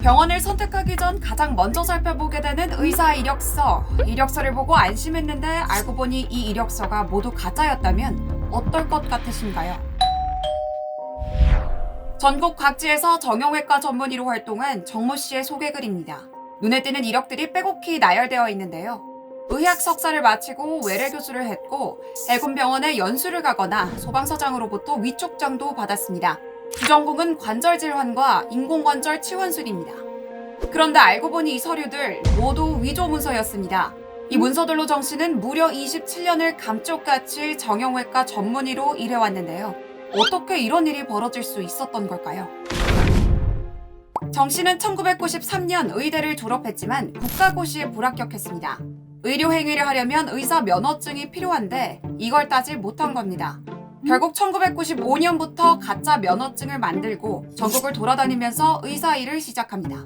병원을 선택하기 전 가장 먼저 살펴보게 되는 의사 이력서. 이력서를 보고 안심했는데 알고 보니 이 이력서가 모두 가짜였다면 어떨 것 같으신가요? 전국 각지에서 정형외과 전문의로 활동한 정모 씨의 소개글입니다. 눈에 띄는 이력들이 빼곡히 나열되어 있는데요. 의학 석사를 마치고 외래 교수를 했고 해군병원에 연수를 가거나 소방서장으로부터 위촉장도 받았습니다. 주전공은 관절질환과 인공관절 치환술입니다. 그런데 알고 보니 이 서류들 모두 위조 문서였습니다. 이 문서들로 정 씨는 무려 27년을 감쪽같이 정형외과 전문의로 일해왔는데요. 어떻게 이런 일이 벌어질 수 있었던 걸까요? 정 씨는 1993년 의대를 졸업했지만 국가고시에 불합격했습니다. 의료 행위를 하려면 의사 면허증이 필요한데 이걸 따지 못한 겁니다. 결국 1995년부터 가짜 면허증을 만들고 전국을 돌아다니면서 의사 일을 시작합니다.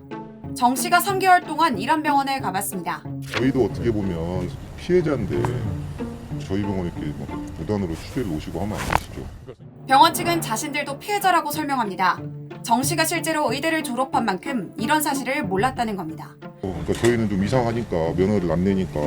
정 씨가 3개월 동안 일한 병원에 가봤습니다. 저희도 어떻게 보면 피해자인데 저희 병원에 이렇게 무단으로 취재를 오시고 하면 안 되시죠. 병원 측은 자신들도 피해자라고 설명합니다. 정 씨가 실제로 의대를 졸업한 만큼 이런 사실을 몰랐다는 겁니다. 그러니까 저희는 좀 이상하니까 면허를 안 내니까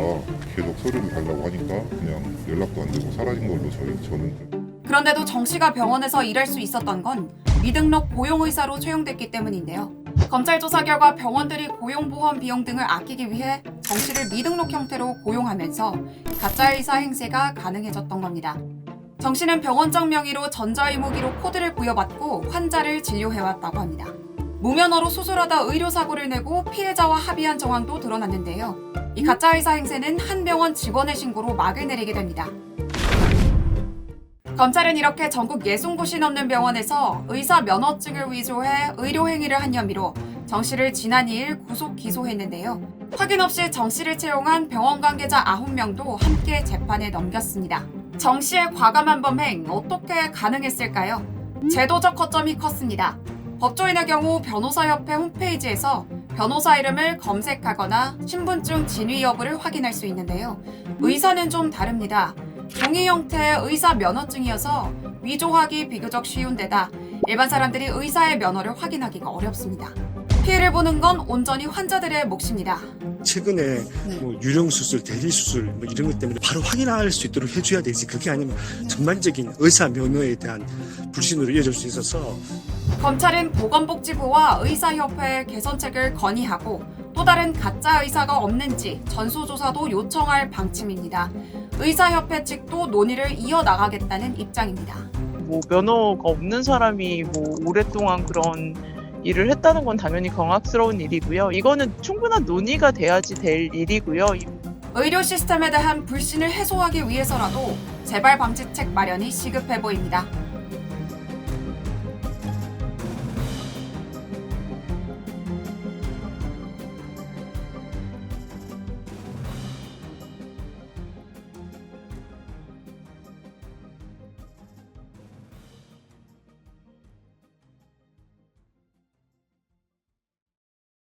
계속 서류를 달라고 하니까 그냥 연락도 안 되고 사라진 걸로 저는. 그런데도 정 씨가 병원에서 일할 수 있었던 건 미등록 고용의사로 채용됐기 때문인데요. 검찰 조사 결과 병원들이 고용보험 비용 등을 아끼기 위해 정 씨를 미등록 형태로 고용하면서 가짜 의사 행세가 가능해졌던 겁니다. 정 씨는 병원장 명의로 전자의무기로 코드를 부여받고 환자를 진료해왔다고 합니다. 무면허로 수술하다 의료사고를 내고 피해자와 합의한 정황도 드러났는데요. 이 가짜 의사 행세는 한 병원 직원의 신고로 막을 내리게 됩니다. 검찰은 이렇게 전국 60곳이 넘는 병원에서 의사 면허증을 위조해 의료 행위를 한 혐의로 정 씨를 지난 2일 구속 기소했는데요. 확인 없이 정 씨를 채용한 병원 관계자 9명도 함께 재판에 넘겼습니다. 정 씨의 과감한 범행 어떻게 가능했을까요? 제도적 허점이 컸습니다. 법조인의 경우 변호사협회 홈페이지에서 변호사 이름을 검색하거나 신분증 진위 여부를 확인할 수 있는데요. 의사는 좀 다릅니다. 종이 형태의 의사 면허증이어서 위조하기 비교적 쉬운 데다 일반 사람들이 의사의 면허를 확인하기가 어렵습니다. 피해를 보는 건 온전히 환자들의 몫입니다. 최근에 유령 수술, 대리 수술 이런 것 때문에 바로 확인할 수 있도록 해줘야 되지. 그게 아니면 전반적인 의사 면허에 대한 불신으로 이어질 수 있어서 검찰은 보건복지부와 의사협회에 개선책을 건의하고 또 다른 가짜 의사가 없는지 전수조사도 요청할 방침입니다. 의사협회 측도 논의를 이어나가겠다는 입장입니다. 면허가 없는 사람이 오랫동안 그런 일을 했다는 건 당연히 경악스러운 일이고요. 이거는 충분한 논의가 돼야지 될 일이고요. 의료 시스템에 대한 불신을 해소하기 위해서라도 재발 방지책 마련이 시급해 보입니다.